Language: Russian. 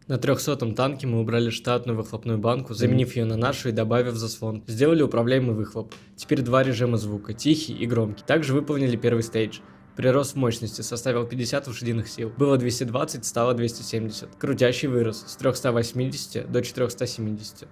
На 300-м танке мы убрали штатную выхлопную банку, заменив ее на нашу и добавив заслон. Сделали управляемый выхлоп. Теперь два режима звука, тихий и громкий. Также выполнили первый стейдж. Прирост в мощности составил 50 лошадиных сил. Было 220, стало 270. Крутящий вырос с 380 до 470.